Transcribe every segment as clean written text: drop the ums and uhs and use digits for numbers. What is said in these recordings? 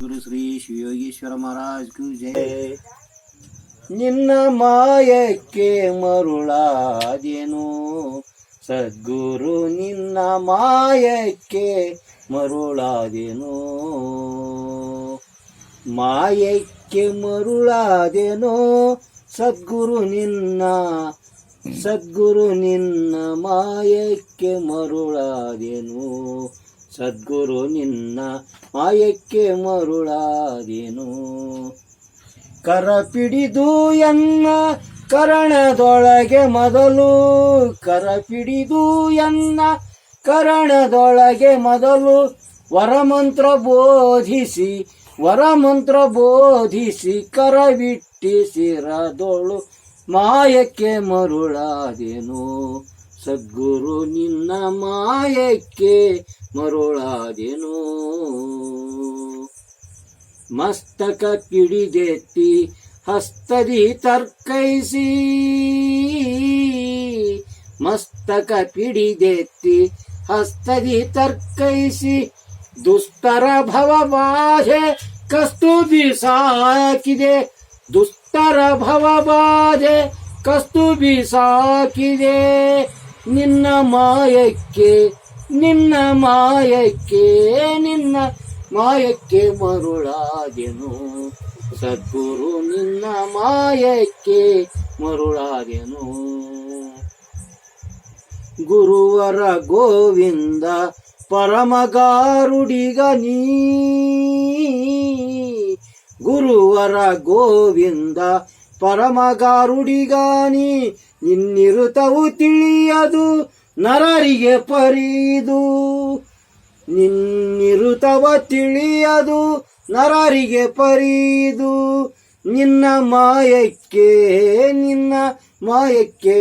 ಗುರು ಶ್ರೀ ಶಿವಯೋಗೀಶ್ವರ ಮಹಾರಾಜ್ ಕಿ ಜೈ. ನಿನ್ನ ಮಾಯಕ್ಕೆ ಮರುಳಾದೆನು ಸದ್ಗುರು, ನಿನ್ನ ಮಾಯಕ್ಕೆ ಮರುಳಾದೆನು, ಮಾಯಕ್ಕೆ ಮರುಳಾದೆನು ಸದ್ಗುರು ನಿನ್ನ, ಸದ್ಗುರು ನಿನ್ನ ಮಾಯಕ್ಕೆ ಮರುಳಾದೆನು, ಸದ್ಗುರು ನಿನ್ನ ಮಾಯಕ್ಕೆ ಮರುಳಾದೆನು. ಕರ ಪಿಡಿದು ಎನ್ನ ಕರಣದೊಳಗೆ ಮೊದಲು, ಕರ ಪಿಡಿದು ಎನ್ನ ಕರಣದೊಳಗೆ ಮೊದಲು ವರಮಂತ್ರ ಬೋಧಿಸಿ, ವರಮಂತ್ರ ಬೋಧಿಸಿ ಕರವಿಟ್ಟಿಸಿರದೊಳು ಮಾಯಕ್ಕೆ ಮರುಳಾದೆನು ಸದ್ಗುರು ನಿನ್ನ ಮಾಯಕ್ಕೆ ಮರುಳಾದೆನು. ಮಸ್ತಕ ಪಿಡಿದೆತ್ತಿ ಹಸ್ತದಿ ತರ್ಕೈಸಿ, ಮಸ್ತಕ ಪಿಡಿದೆತ್ತಿ ಹಸ್ತದಿ ತರ್ಕೈಸಿ ದುಸ್ತರ ಭವಬಾಧೆ ಕಸ್ತೂಬಿ ಸಾಕಿದೆ, ದುಸ್ತರ ಭವಬಾಧೆ ಕಸ್ತೂಬಿ ಸಾಕಿದೆ. ನಿನ್ನ ಮಾಯಕ್ಕೆ, ನಿನ್ನ ಮಾಯಕ್ಕೆ, ನಿನ್ನ ಮಾಯಕ್ಕೆ ಮರುಳಾದೆನು ಸದ್ಗುರು ನಿನ್ನ ಮಾಯಕ್ಕೆ ಮರುಳಾದೆನು. ಗುರುವರ ಗೋವಿಂದ ಪರಮಗಾರುಡಿಗ ನೀ, ಗುರುವರ ಗೋವಿಂದ ಪರಮಗಾರುಡಿಗಾನಿ, ನಿನ್ನಿರುತವು ತಿಳಿಯದು ನರರಿಗೆ ಪರಿದು, ನಿನ್ನಿರುತವ ತಿಳಿಯದು ನರರಿಗೆ ಪರಿದು. ನಿನ್ನ ಮಾಯಕ್ಕೆ, ನಿನ್ನ ಮಾಯಕ್ಕೆ,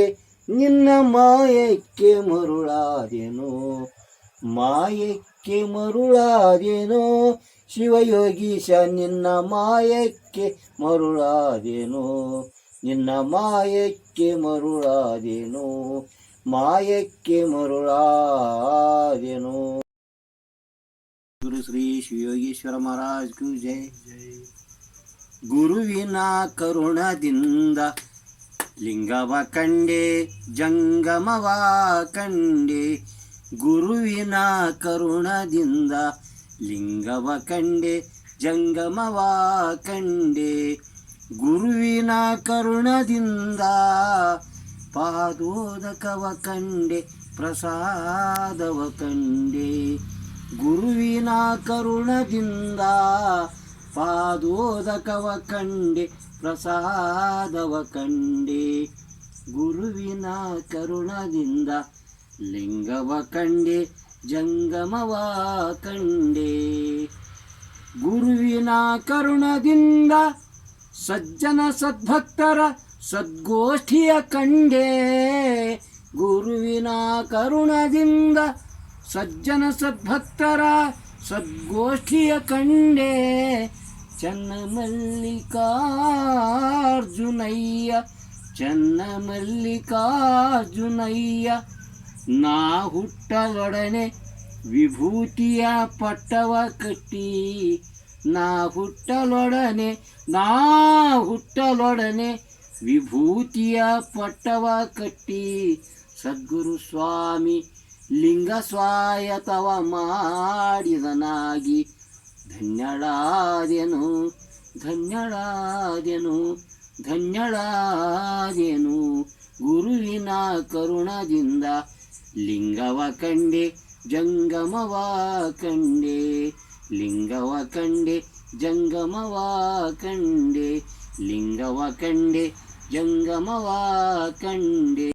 ನಿನ್ನ ಮಾಯಕ್ಕೆ ಮರುಳಾದೆನು, ಮಾಯಕ್ಕೆ ಮರುಳಾದೆನು ಶಿವಯೋಗೀಶ ನಿನ್ನ ಮಾಯಕ್ಕೆ ಮರುಳಾದೆನು, ನಿನ್ನ ಮಾಯಕ್ಕೆ ಮರುಳಾದೆನು, ಮಾಯಕ್ಕೆ ಮರುಳಾದೆನು. ಗುರು ಶ್ರೀ ಶಿವಯೋಗೀಶ್ವರ ಮಹಾರಾಜ್ ಕಿ ಜೈ. ಗುರುವಿನ ಕರುಣದಿಂದ ಲಿಂಗವ ಕಂಡೆ ಜಂಗಮವ ಕಂಡೆ, ಗುರುವಿನ ಕರುಣದಿಂದ ಲಿಂಗವ ಕಂಡೆ ಜಂಗಮವ ಕಂಡೆ, ಗುರುವಿನ ಕರುಣದಿಂದ ಪಾದೋದಕವ ಕಂಡೆ ಪ್ರಸಾದವ ಕಂಡೆ, ಗುರುವಿನ ಕರುಣದಿಂದ ಪಾದೋದಕವ ಕಂಡೆ ಪ್ರಸಾದವ ಕಂಡೆ, ಗುರುವಿನ ಕರುಣದಿಂದ ಲಿಂಗವ ಕಂಡೆ ಜಂಗಮವ ಕಂಡೆ, ಗುರುವಿನ ಕರುಣದಿಂದ ಸಜ್ಜನ ಸದ್ಭಕ್ತರ ಸದ್ಗೋಷ್ಠಿಯ ಕಂಡೆ, ಗುರುವಿನ ಕರುಣದಿಂದ ಸಜ್ಜನ ಸದ್ಭಕ್ತರ ಸದ್ಗೋಷ್ಠಿಯ ಕಂಡೆ. ಚನ್ನಮಲ್ಲಿಕಾರ್ಜುನಯ್ಯ, ಚನ್ನಮಲ್ಲಿಕಾರ್ಜುನಯ್ಯ, ನಾ ಹುಟ್ಟಲೊಡನೆ ವಿಭೂತಿಯ ಪಟ್ಟವ ಕಟ್ಟಿ, ನಾ ಹುಟ್ಟಲೊಡನೆ, ನಾ ಹುಟ್ಟಲೊಡನೆ ವಿಭೂತಿಯ ಪಟ್ಟವ ಕಟ್ಟಿ, ಸದ್ಗುರು ಸ್ವಾಮಿ ಲಿಂಗ ಸ್ವಾಯತವ ಮಾಡಿದನಾಗಿ ಧನ್ಯಳಾದೆನು, ಧನ್ಯಳಾದೆನು, ಧನ್ಯಳಾದೆನು. ಗುರುವಿನ ಕರುಣದಿಂದ ಲಿಂಗವ ಕಂಡೆ ಜಂಗಮವ ಕಂಡೆ, ಲಿಂಗವ ಕಂಡೆ ಜಂಗಮವ ಕಂಡೆ, ಲಿಂಗವ ಕಂಡೆ ಜಂಗಮವ ಕಂಡೆ.